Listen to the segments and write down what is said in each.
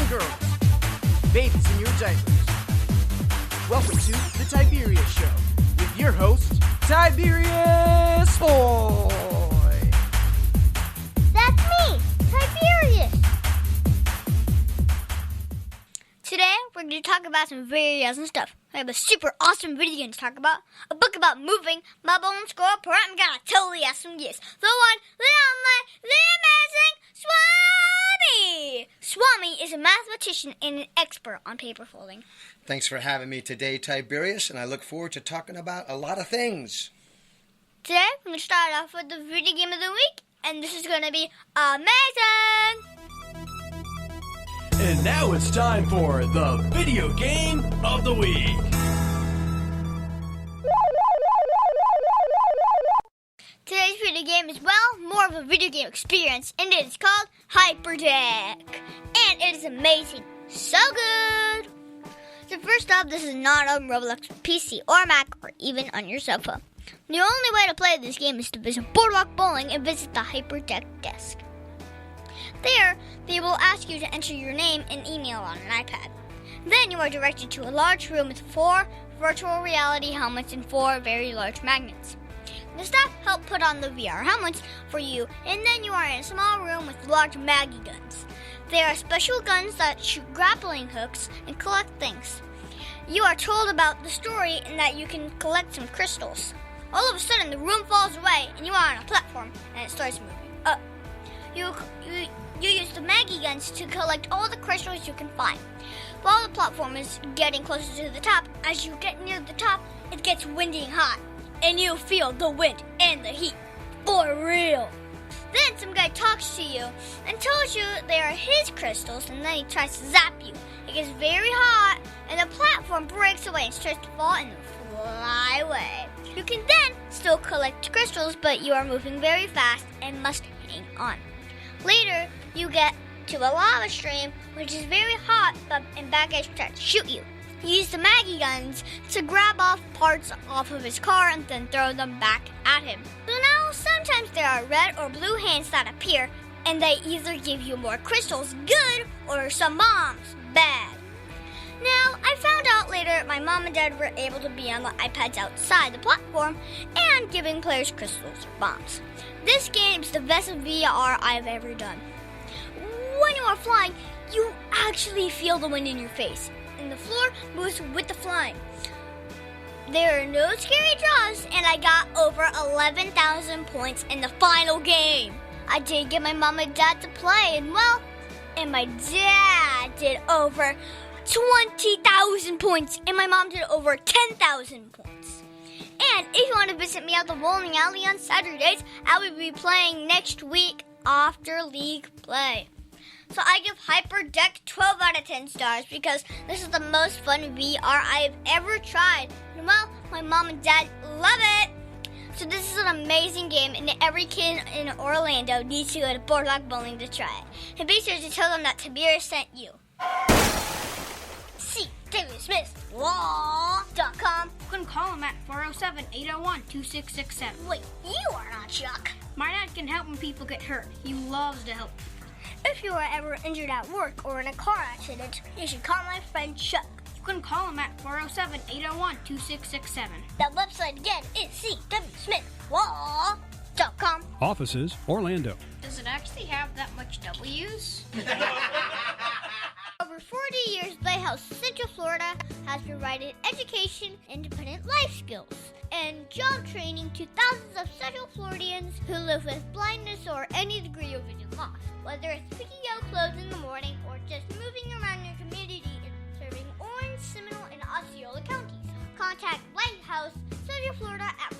and girls, babies in your diapers. Welcome to the Tiberius Show with your host, Tiberius Boy. That's me, Tiberius. Today, we're going to talk about some very awesome stuff. I have a super awesome video game to talk about, a book about moving, my bone score, and we got a totally awesome guest. The one, the only, the amazing Swami! Swami is a mathematician and an expert on paper folding. Thanks for having me today, Tiberius, and I look forward to talking about a lot of things. Today, we're going to start off with the video game of the week, and this is going to be amazing! And now it's time for the video game of the week. Today's video game is, well, more of a video game experience, and it is called Hyperdeck. And it is amazing. So good! So first off, this is not on Roblox, PC, or Mac, or even on your cell phone. The only way to play this game is to visit Boardwalk Bowling and visit the Hyperdeck desk. There, they will ask you to enter your name and email on an iPad. Then you are directed to a large room with 4 virtual reality helmets and 4 very large magnets. The staff help put on the VR helmets for you, and then you are in a small room with large Maggie guns. They are special guns that shoot grappling hooks and collect things. You are told about the story and that you can collect some crystals. All of a sudden, the room falls away, and you are on a platform, and it starts moving up. You use the Maggie guns to collect all the crystals you can find. While the platform is getting closer to the top, as you get near the top, it gets windy and hot. And you feel the wind and the heat. For real. Then some guy talks to you and tells you they are his crystals, and then he tries to zap you. It gets very hot, and the platform breaks away and starts to fall and fly away. You can then still collect crystals, but you are moving very fast and must hang on. Later, you get to a lava stream, which is very hot, and bad guys try to shoot you. You use the Maggie guns to grab off parts off of his car and then throw them back at him. So now, sometimes there are red or blue hands that appear, and they either give you more crystals, good, or some bombs, bad. Now, I found out later my mom and dad were able to be on the iPads outside the platform and giving players crystals or bombs. This game is the best VR I've ever done. When you are flying, you actually feel the wind in your face, and the floor moves with the flying. There are no scary drops, and I got over 11,000 points in the final game. I did get my mom and dad to play, and my dad did over 20,000 points, and my mom did over 10,000 points. And if you want to visit me at the bowling alley on Saturdays, I will be playing next week after league play. So I give Hyperdeck 12 out of 10 stars because this is the most fun VR I've ever tried. And well, my mom and dad love it. So this is an amazing game, and every kid in Orlando needs to go to Boardwalk Bowling to try it. And be sure to tell them that Tiberius sent you. See David Smith Law.com. You can call him at 407-801-2667. Wait, you are not Chuck. My dad can help when people get hurt. He loves to help people. If you are ever injured at work or in a car accident, you should call my friend Chuck. You can call him at 407-801-2667. The website again is cwsmithlaw.com. Offices, Orlando. Does it actually have that much W's? Over 40 years, Lighthouse Central Florida has provided education, independent life skills, and job training to thousands of Central Floridians who live with blindness or any degree of vision loss. Whether it's picking out clothes in the morning or just moving around your community and serving Orange, Seminole, and Osceola counties. Contact Lighthouse Central Florida at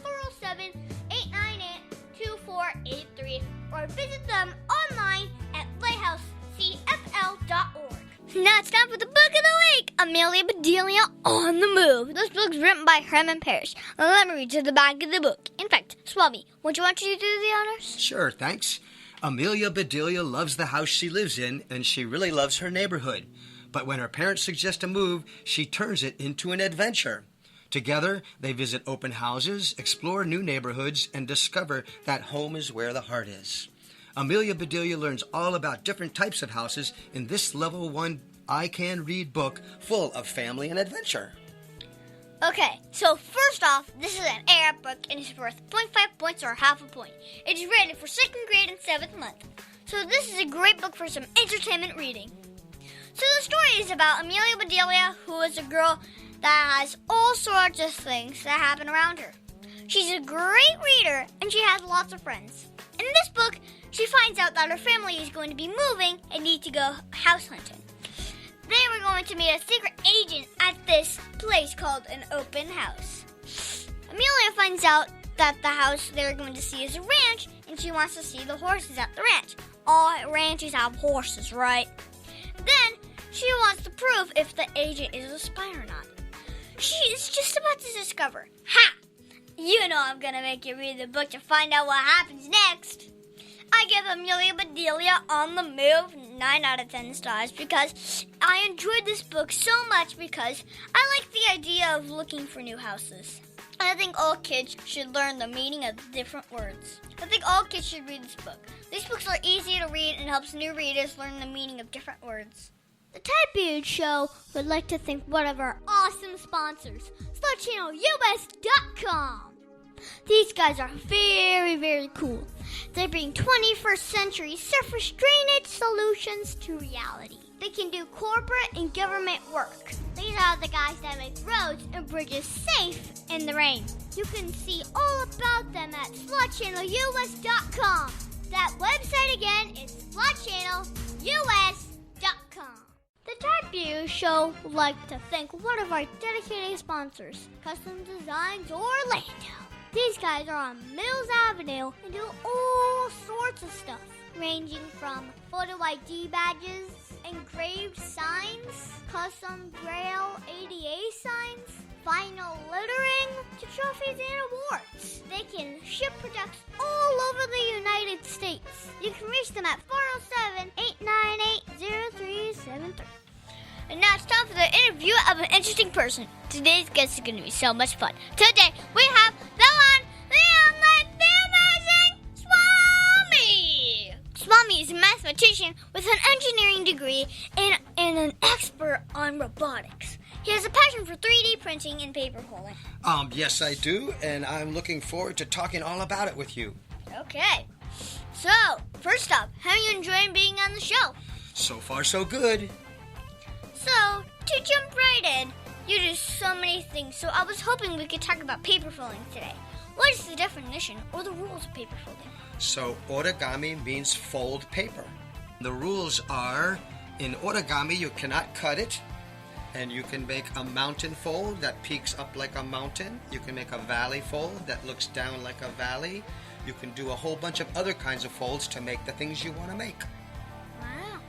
407-898-2483 or visit them online at lighthousecfl.org. Now it's time for the book of the week, Amelia Bedelia on the Move. This book's written by Herman Parrish. Let me read to the back of the book. In fact, Swami, would you want you to do the honors? Sure, thanks. Amelia Bedelia loves the house she lives in, and she really loves her neighborhood. But when her parents suggest a move, she turns it into an adventure. Together, they visit open houses, explore new neighborhoods, and discover that home is where the heart is. Amelia Bedelia learns all about different types of houses in this Level 1 I-can-read book full of family and adventure. Okay, so first off, this is an ARAP book and it's worth 0.5 points or half a point. It is rated for 2nd grade and 7th month. So this is a great book for some entertainment reading. So the story is about Amelia Bedelia, who is a girl that has all sorts of things that happen around her. She's a great reader and she has lots of friends. In this book, she finds out that her family is going to be moving and need to go house hunting. They were going to meet a secret agent at this place called an open house. Amelia finds out that the house they're going to see is a ranch, and she wants to see the horses at the ranch. All ranches have horses, right? Then, she wants to prove if the agent is a spy or not. She is just about to discover, you know I'm going to make you read the book to find out what happens next. I give Amelia Bedelia On the Move 9 out of 10 stars because I enjoyed this book so much because I like the idea of looking for new houses. I think all kids should learn the meaning of different words. I think all kids should read this book. These books are easy to read and helps new readers learn the meaning of different words. The Tiberius Show would like to thank one of our awesome sponsors, SlutChannelUS.com. These guys are very, very cool. They bring 21st century surface drainage solutions to reality. They can do corporate and government work. These are the guys that make roads and bridges safe in the rain. You can see all about them at SlutChannelUS.com. That website again is SlutChannelUS.com. The Tiberius Show would like to thank one of our dedicated sponsors, Custom Designs Orlando. These guys are on Mills Avenue and do all sorts of stuff, ranging from photo ID badges, engraved signs, custom Braille ADA signs, vinyl lettering, to trophies and awards. They can ship products all over the United States. You can reach them at 407-898-0373. And now it's time for the interview of an interesting person. Today's guest is going to be so much fun. Today we have the amazing Swami! Swami is a mathematician with an engineering degree and an expert on robotics. He has a passion for 3D printing and paper folding. Yes, I do, and I'm looking forward to talking all about it with you. Okay. So, first up, how are you enjoying being on the show? So far, so good. So, to jump right in, you do so many things, so I was hoping we could talk about paper folding today. What is the definition or the rules of paper folding? So, origami means fold paper. The rules are, in origami, you cannot cut it, and you can make a mountain fold that peaks up like a mountain. You can make a valley fold that looks down like a valley. You can do a whole bunch of other kinds of folds to make the things you want to make. Wow.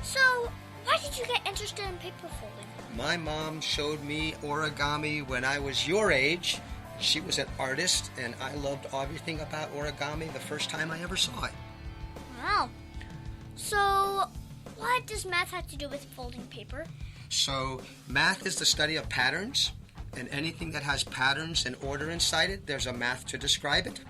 So, why did you get interested in paper folding? My mom showed me origami when I was your age. She was an artist, and I loved everything about origami the first time I ever saw it. Wow. So, what does math have to do with folding paper? So, math is the study of patterns, and anything that has patterns and order inside it, there's a math to describe it.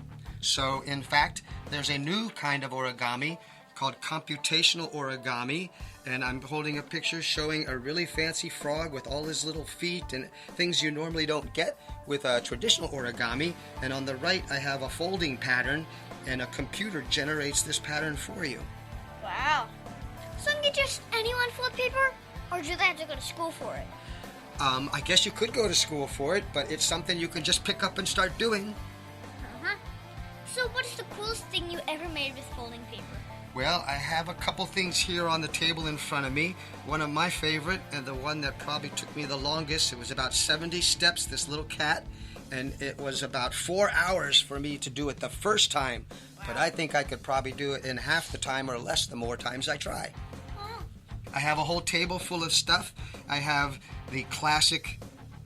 So, in fact, there's a new kind of origami called computational origami, and I'm holding a picture showing a really fancy frog with all his little feet and things you normally don't get with a traditional origami. And on the right, I have a folding pattern, and a computer generates this pattern for you. Wow. So can just anyone fold paper, or do they have to go to school for it? I guess you could go to school for it, but it's something you can just pick up and start doing. Uh-huh. So what is the coolest thing you ever made with folding paper? Well, I have a couple things here on the table in front of me. One of my favorite, and the one that probably took me the longest, it was about 70 steps, this little cat, and it was about 4 hours for me to do it the first time. Wow. But I think I could probably do it in half the time or less the more times I try. Oh. I have a whole table full of stuff. I have the classic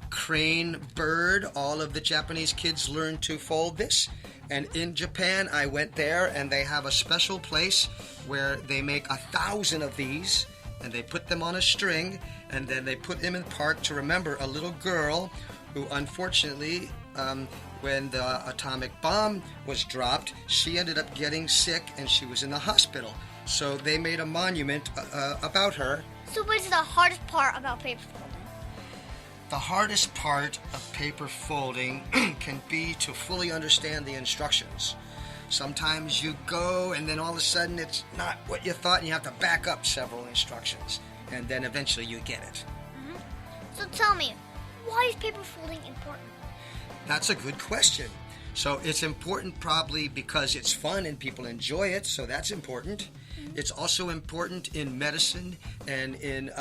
crane bird. All of the Japanese kids learn to fold this. And in Japan, I went there, and they have a special place where they make 1,000 of these, and they put them on a string, and then they put them in the park to remember a little girl who, unfortunately, when the atomic bomb was dropped, she ended up getting sick, and she was in the hospital. So they made a monument about her, So what is the hardest part about paper folding? The hardest part of paper folding can be to fully understand the instructions. Sometimes you go and then all of a sudden it's not what you thought and you have to back up several instructions. And then eventually you get it. So tell me, why is paper folding important? That's a good question. So it's important probably because it's fun and people enjoy it, so that's important. It's also important in medicine and in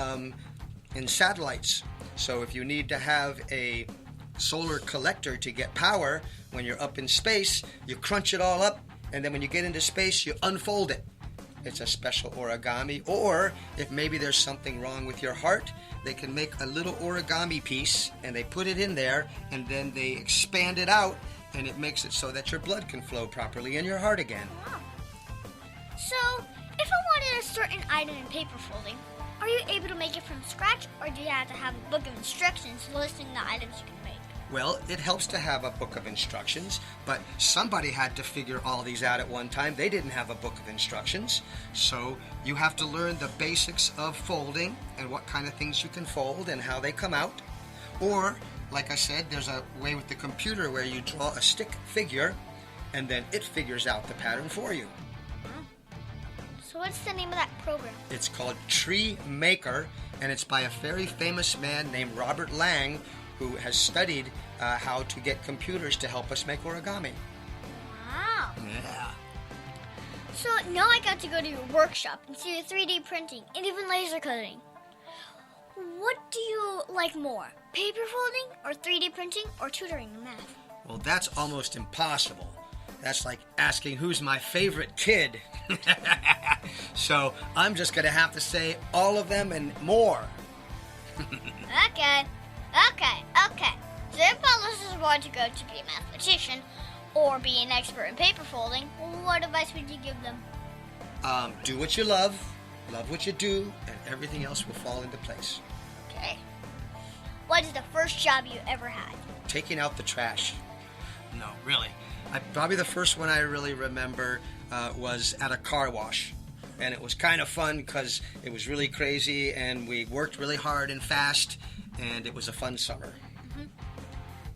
satellites. So if you need to have a solar collector to get power, when you're up in space, you crunch it all up, and then when you get into space, you unfold it. It's a special origami. Or if maybe there's something wrong with your heart, they can make a little origami piece, and they put it in there, and then they expand it out, and it makes it so that your blood can flow properly in your heart again. Wow. So, if I wanted a certain item in paper folding, are you able to make it from scratch, or do you have to have a book of instructions listing the items you can make? Well, it helps to have a book of instructions, but somebody had to figure all these out at one time. They didn't have a book of instructions, so you have to learn the basics of folding and what kind of things you can fold and how they come out. Or, like I said, there's a way with the computer where you draw a stick figure and then it figures out the pattern for you. So what's the name of that program? It's called Tree Maker, and it's by a very famous man named Robert Lang, who has studied how to get computers to help us make origami. Wow. Yeah. So now I got to go to your workshop and see the 3D printing and even laser cutting. What do you like more, paper folding or 3D printing or tutoring in math? Well, that's almost impossible. That's like asking who's my favorite kid. So I'm just going to have to say all of them and more. Okay. So if our listeners want to go to be a mathematician or be an expert in paper folding, what advice would you give them? Do what you love what you do, and everything else will fall into place. Okay. What is the first job you ever had? Taking out the trash. No, really. Probably the first one I really remember was at a car wash. And it was kind of fun because it was really crazy and we worked really hard and fast, and it was a fun summer.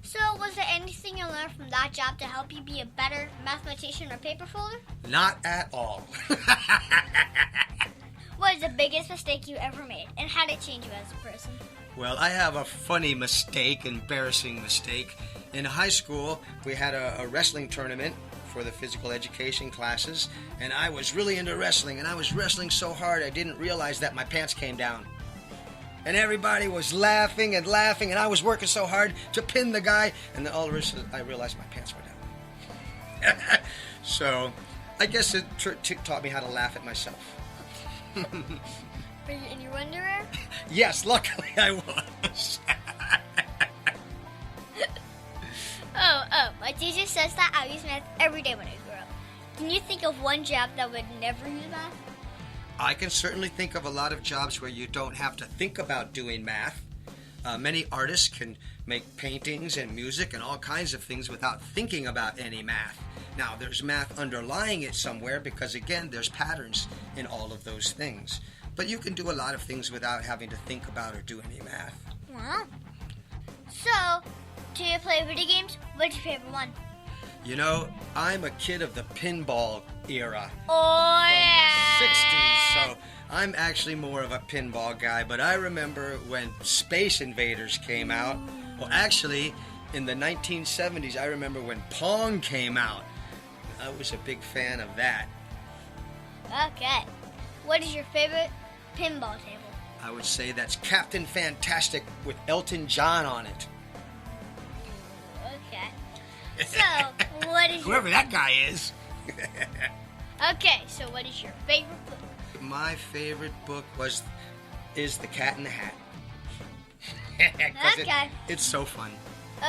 So was there anything you learned from that job to help you be a better mathematician or paper folder? Not at all. What is the biggest mistake you ever made, and how did it change you as a person? Well, I have a funny mistake, embarrassing mistake. In high school, we had a wrestling tournament for the physical education classes, and I was really into wrestling, and I was wrestling so hard I didn't realize that my pants came down. And everybody was laughing, and I was working so hard to pin the guy, and then all of a sudden I realized my pants were down. So, I guess it taught me how to laugh at myself. Were you in your underwear? Yes, luckily I was. My teacher says that I use math every day when I grow up. Can you think of one job that would never use math? I can certainly think of a lot of jobs where you don't have to think about doing math. Many artists can make paintings and music and all kinds of things without thinking about any math. Now, there's math underlying it somewhere because, again, there's patterns in all of those things. But you can do a lot of things without having to think about or do any math. Wow. So, do you play video games? What's your favorite one? You know, I'm a kid of the pinball era. Oh, From yeah. the 60s, so I'm actually more of a pinball guy. But I remember when Space Invaders came out. Well, actually, in the 1970s, I remember when Pong came out. I was a big fan of that. Okay. What is your favorite pinball table? I would say that's Captain Fantastic with Elton John on it. Okay. So, what is Whoever that guy is. Okay, so what is your favorite book? My favorite book is The Cat in the Hat. 'Cause Okay. It's so fun.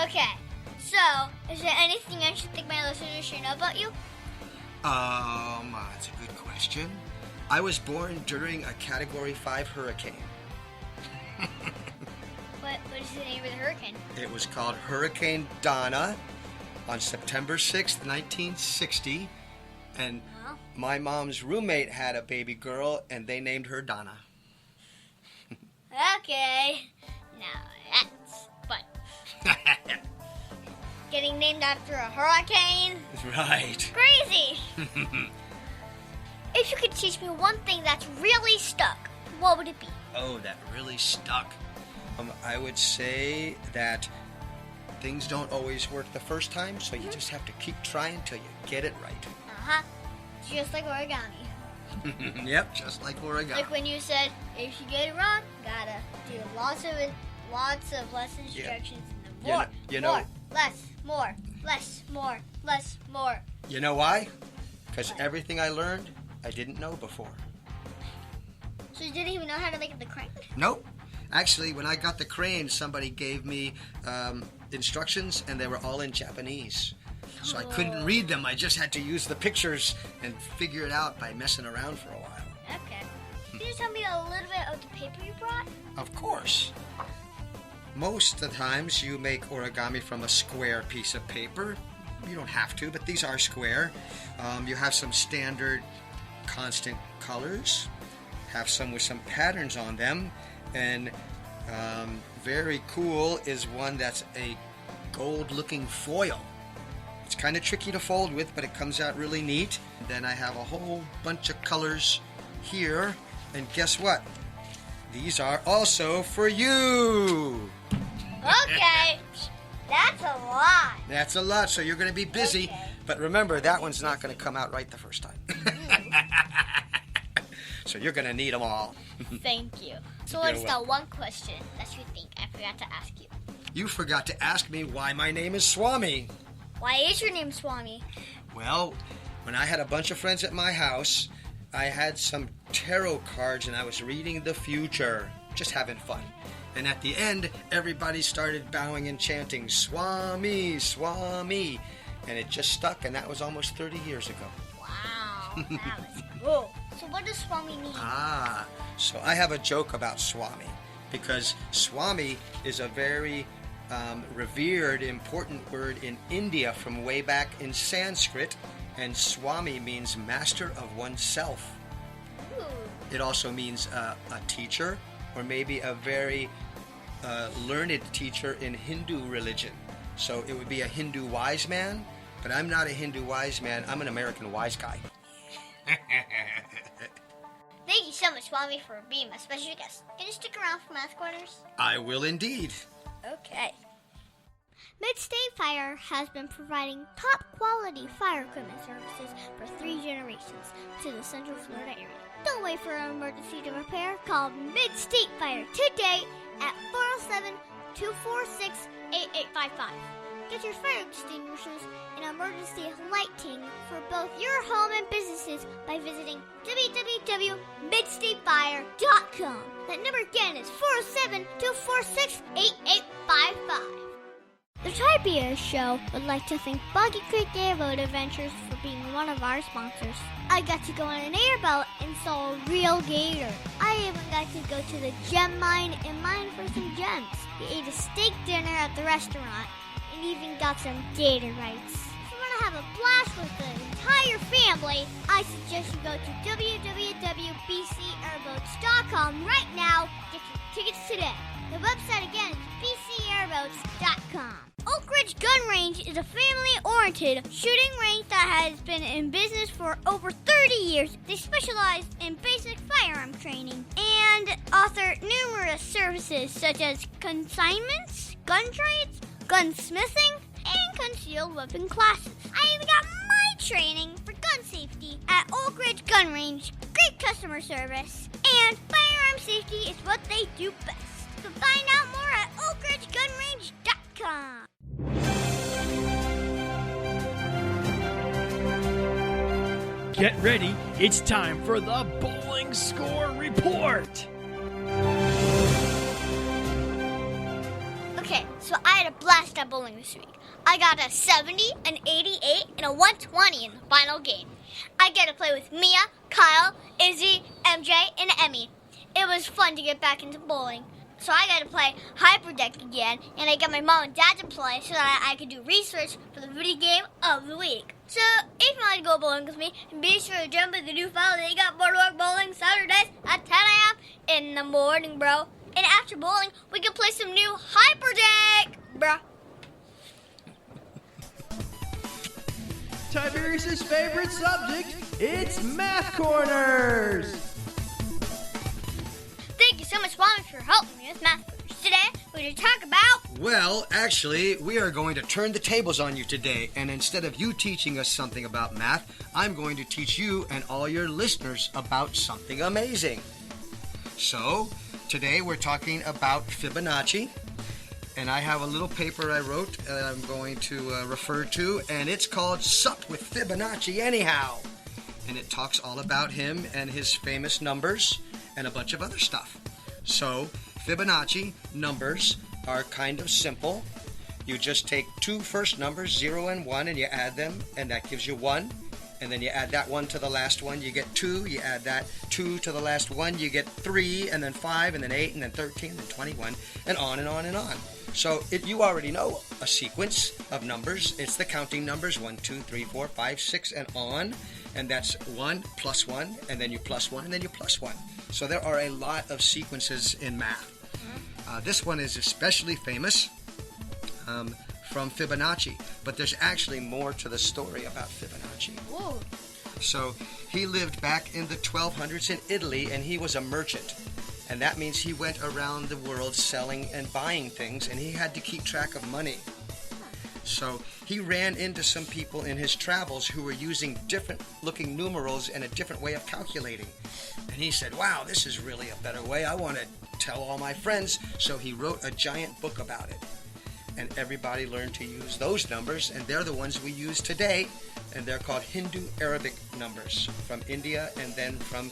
Okay. So, is there anything I should think my listeners should know about you? That's a good question. I was born during a Category 5 hurricane. What is the name of the hurricane? It was called Hurricane Donna on September 6th, 1960. And Wow. my mom's roommate had a baby girl, and they named her Donna. Okay. Now that's fun. Getting named after a hurricane? Right. Crazy! If you could teach me one thing that's really stuck, what would it be? Oh, that really stuck. I would say that things don't always work the first time, so you just have to keep trying till you get it right. Uh-huh. Just like origami. Yep, just like origami. Like when you said, if you get it wrong, gotta do lots of less instructions. Yeah. And more, less, more, less, more, less, more. You know why? Because everything I learned, I didn't know before. So you didn't even know how to make the crane? Nope. Actually, when I got the crane, somebody gave me instructions, and they were all in Japanese. So I couldn't read them. I just had to use the pictures and figure it out by messing around for a while. Okay. Can you tell me a little bit of the paper you brought? Of course. Most of the times you make origami from a square piece of paper. You don't have to, but these are square. You have some standard constant colors. Have some with some patterns on them. And very cool is one that's a gold-looking foil. It's kind of tricky to fold with, but it comes out really neat. Then I have a whole bunch of colors here. And guess what? These are also for you. Okay. That's a lot. That's a lot, so you're going to be busy. Okay. But remember, that one's not going to come out right the first time. So you're going to need them all. Thank you. So You're what's the one question that you think I forgot to ask you? You forgot to ask me why my name is Swami. Why is your name Swami? Well, when I had a bunch of friends at my house, I had some tarot cards and I was reading the future, just having fun. And at the end, everybody started bowing and chanting, Swami, Swami. And it just stuck, and that was almost 30 years ago. Wow, that was cool. So what does Swami mean? So I have a joke about Swami, because Swami is a very revered, important word in India from way back in Sanskrit, and Swami means master of oneself. Ooh. It also means a teacher, or maybe a very learned teacher in Hindu religion. So it would be a Hindu wise man, but I'm not a Hindu wise man. I'm an American wise guy. Thank you so much, Swami, for being my special guest. Can you stick around for Math Corners? I will indeed. Okay. Mid-State Fire has been providing top-quality fire equipment services for 3 generations to the Central Florida area. Don't wait for an emergency to repair. Call Mid-State Fire today at 407-246-8855. Get your fire extinguishers and emergency lighting for both your home and businesses by visiting www.midstatefire.com. That number again is 407-246-8855. The Tiberius Show would like to thank Boggy Creek Airboat Adventures for being one of our sponsors. I got to go on an airboat and saw a real gator. I even got to go to the gem mine and mine for some gems. We ate a steak dinner at the restaurant and even got some gator rights. If you want to have a blast with the entire family, I suggest you go to www.bcairboats.com right now. Get your tickets today. The website again is bcairboats.com. Oak Ridge Gun Range is a family-oriented shooting range that has been in business for over 30 years. They specialize in basic firearm training and offer numerous services such as consignments, gun trades, gunsmithing, and concealed weapon classes. I even got my training for gun safety at Oak Ridge Gun Range. Great customer service, and firearm safety is what they do best. So find out more at oakridgegunrange.com. Get ready, it's time for the Bowling Score Report! Okay, so I had a blast at bowling this week. I got a 70, an 88, and a 120 in the final game. I get to play with Mia, Kyle, Izzy, MJ, and Emmy. It was fun to get back into bowling. So I got to play Hyperdeck again, and I got my mom and dad to play so that I could do research for the video game of the week. So if you want to go bowling with me, be sure to jump in the new file. They got Boardwalk Bowling Saturdays at 10 a.m. in the morning, bro. And after bowling, we can play some new Hyperdeck, bruh. Tiberius' favorite subject, it's Math Corners! Thank you so much, Swami, for helping me with Math Corners. Today, we're going to talk about... Well, actually, we are going to turn the tables on you today, and instead of you teaching us something about math, I'm going to teach you and all your listeners about something amazing. So, today we're talking about Fibonacci, and I have a little paper I wrote that I'm going to refer to, and it's called Sup with Fibonacci Anyhow. And it talks all about him and his famous numbers and a bunch of other stuff. So, Fibonacci numbers are kind of simple. You just take two first numbers, 0 and 1, and you add them, and that gives you 1. And then you add that 1 to the last one, you get 2. You add that 2 to the last one, you get 3, and then 5, and then 8, and then 13, and then 21, and on and on and on. So you already know a sequence of numbers. It's the counting numbers, 1, 2, 3, 4, 5, 6, and on. And that's 1 plus 1, and then you plus 1, and then you plus 1. So there are a lot of sequences in math. This one is especially famous from Fibonacci, but there's actually more to the story about Fibonacci. Whoa. So he lived back in the 1200s in Italy, and he was a merchant. And that means he went around the world selling and buying things, and he had to keep track of money. So he ran into some people in his travels who were using different looking numerals and a different way of calculating. And he said, wow, this is really a better way. I want to tell all my friends. So he wrote a giant book about it. And everybody learned to use those numbers, and they're the ones we use today. And they're called Hindu Arabic numbers from India, and then from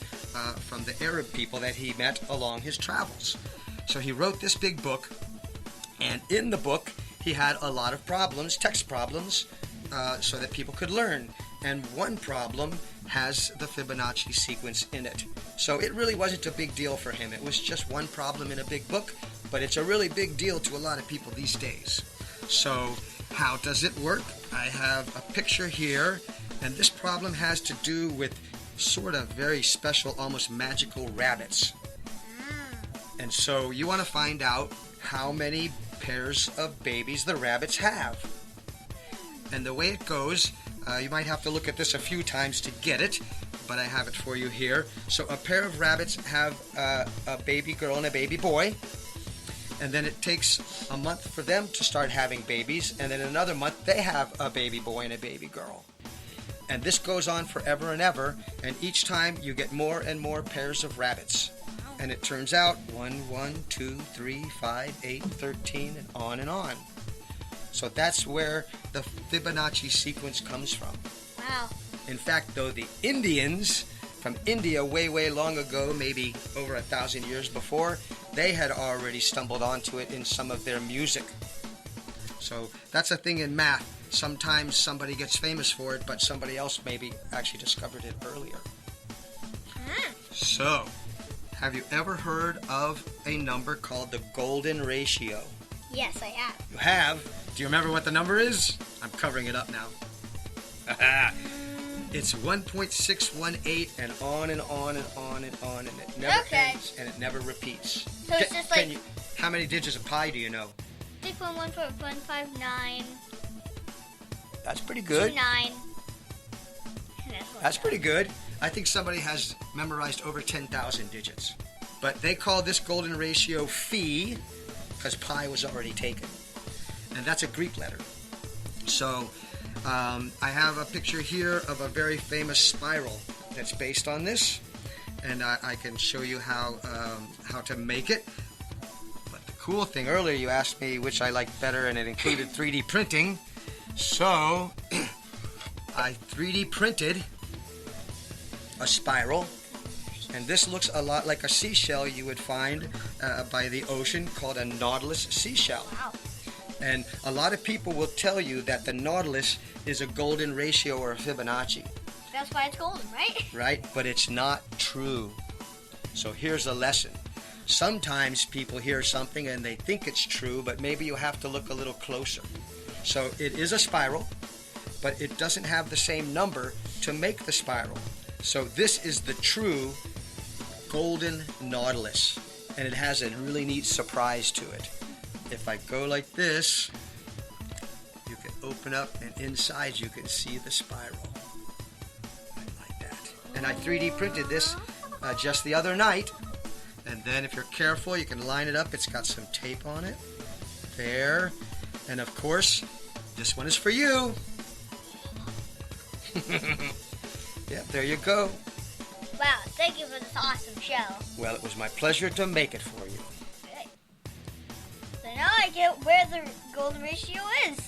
the Arab people that he met along his travels. So he wrote this big book, and in the book he had a lot of problems, text problems, so that people could learn. And one problem has the Fibonacci sequence in it. So it really wasn't a big deal for him. It was just one problem in a big book, but it's a really big deal to a lot of people these days. So how does it work? I have a picture here, and this problem has to do with sort of very special, almost magical rabbits. And so you want to find out how many pairs of babies the rabbits have. And the way it goes, you might have to look at this a few times to get it, but I have it for you here. So a pair of rabbits have a baby girl and a baby boy. And then it takes a month for them to start having babies, and then another month they have a baby boy and a baby girl. And this goes on forever and ever, and each time you get more and more pairs of rabbits. And it turns out 1, 1, 2, 3, 5, 8, 13, and on and on. So that's where the Fibonacci sequence comes from. Wow. In fact, though, the Indians from India way long ago, maybe over 1,000 years before, they had already stumbled onto it in some of their music. So that's a thing in math. Sometimes somebody gets famous for it, but somebody else maybe actually discovered it earlier. So, have you ever heard of a number called the golden ratio? Yes, I have. You have? Do you remember what the number is? I'm covering it up now. It's 1.618 and on and on and on and on, and it never ends and it never repeats. So it's just like... how many digits of pi do you know? 6.1.159. That's pretty good. 29. That's pretty good. I think somebody has memorized over 10,000 digits. But they call this golden ratio phi because pi was already taken. And that's a Greek letter. So I have a picture here of a very famous spiral that's based on this. And I can show you how to make it. But the cool thing, earlier you asked me which I liked better, and it included 3D printing. So I 3D printed a spiral, and this looks a lot like a seashell you would find by the ocean, called a nautilus seashell. Wow. And a lot of people will tell you that the nautilus is a golden ratio or a Fibonacci. That's why it's golden, right? Right, but it's not true. So here's a lesson. Sometimes people hear something and they think it's true, but maybe you have to look a little closer. So it is a spiral, but it doesn't have the same number to make the spiral. So this is the true golden nautilus. and it has a really neat surprise to it. If I go like this, you can open up, and inside you can see the spiral. Like that. And I 3D printed this just the other night. And then if you're careful, you can line it up. It's got some tape on it. There. And of course, this one is for you. Yep, there you go. Wow, thank you for this awesome show. Well, it was my pleasure to make it for you. Okay. So now I get where the golden ratio is.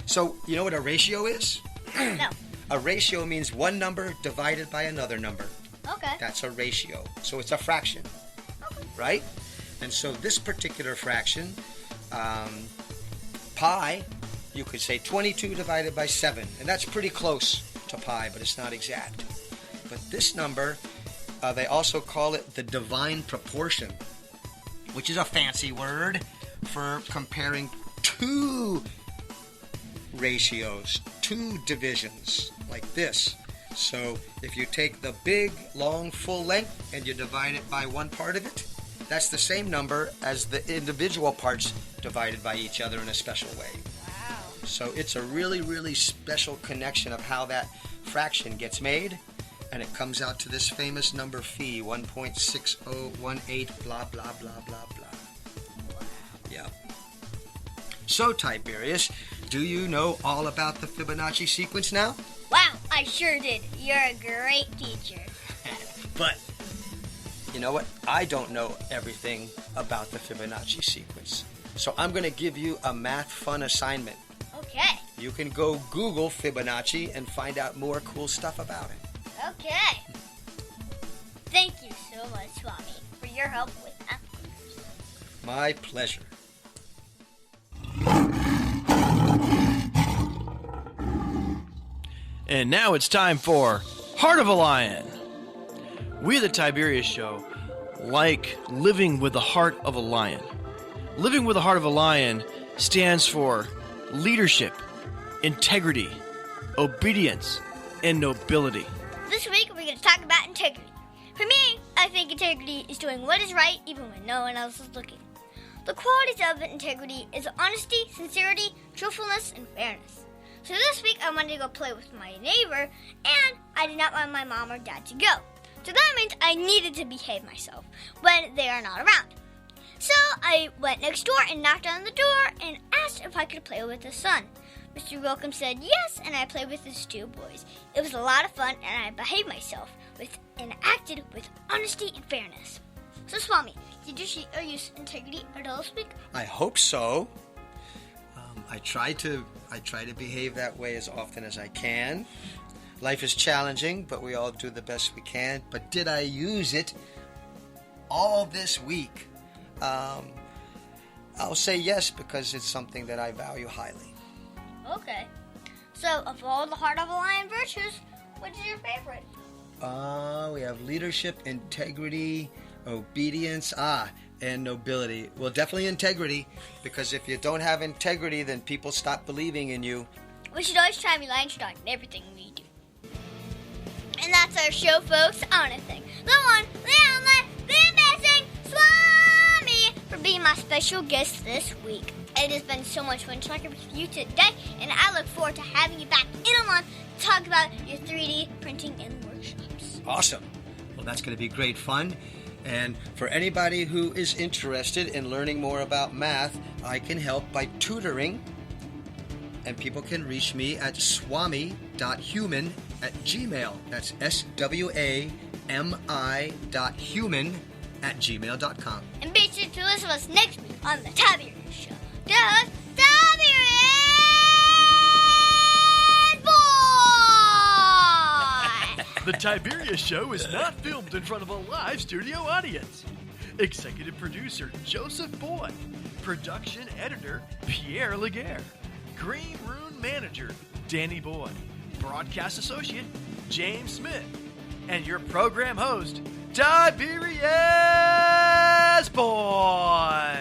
So, you know what a ratio is? No. A ratio means one number divided by another number. Okay. That's a ratio. So it's a fraction. Okay. Right? And so this particular fraction, pi, you could say 22 divided by 7. And that's pretty close to pi, but it's not exact. But this number, they also call it the divine proportion, which is a fancy word for comparing two ratios, two divisions, like this. So if you take the big, long, full length and you divide it by one part of it, that's the same number as the individual parts divided by each other in a special way. Wow. So it's a really, really special connection of how that fraction gets made, and it comes out to this famous number phi, 1.6018, blah, blah, blah, blah, blah. Yeah. So, Tiberius, do you know all about the Fibonacci sequence now? Wow, I sure did. You're a great teacher. But, you know what? I don't know everything about the Fibonacci sequence. So I'm going to give you a math fun assignment. Okay. You can go Google Fibonacci and find out more cool stuff about it. Okay. Thank you so much, Swami, for your help with math. My pleasure. And now it's time for Heart of a Lion. We at the Tiberius Show like living with the heart of a lion. Living with the heart of a lion stands for leadership, integrity, obedience, and nobility. This week, we're going to talk about integrity. For me, I think integrity is doing what is right even when no one else is looking. The qualities of integrity is honesty, sincerity, truthfulness, and fairness. So this week, I wanted to go play with my neighbor, and I did not want my mom or dad to go. So that means I needed to behave myself when they are not around. So I went next door and knocked on the door and asked if I could play with his son. Mr. Welcome said yes, and I played with his two boys. It was a lot of fun, and I behaved myself and acted with honesty and fairness. So, Swami, did you see or use integrity at all this week? I hope so. I try to behave that way as often as I can. Life is challenging, but we all do the best we can. But did I use it all this week? I'll say yes, because it's something that I value highly. Okay. So, of all the Heart of a Lion virtues, which is your favorite? We have leadership, integrity, obedience, and nobility. Well, definitely integrity, because if you don't have integrity, then people stop believing in you. We should always try to be lion strong in everything we do. And that's our show, folks. I want to thank the one, the only, the amazing Swami for being my special guest this week. It has been so much fun talking with you today, and I look forward to having you back in a month to talk about your 3D printing and workshops. Awesome. Well, that's going to be great fun. And for anybody who is interested in learning more about math, I can help by tutoring. And people can reach me at swami.human@gmail. That's swami.human@gmail.com. And be sure to listen to us next week on the Tiberius Show. The Tiberius Boy! The Tiberius Show is not filmed in front of a live studio audience. Executive producer Joseph Boyd. Production editor Pierre Laguerre. Green Room manager Danny Boyd. Broadcast associate James Smith. And your program host Tiberius Boy.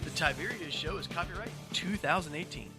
The Tiberius Show is copyright 2018.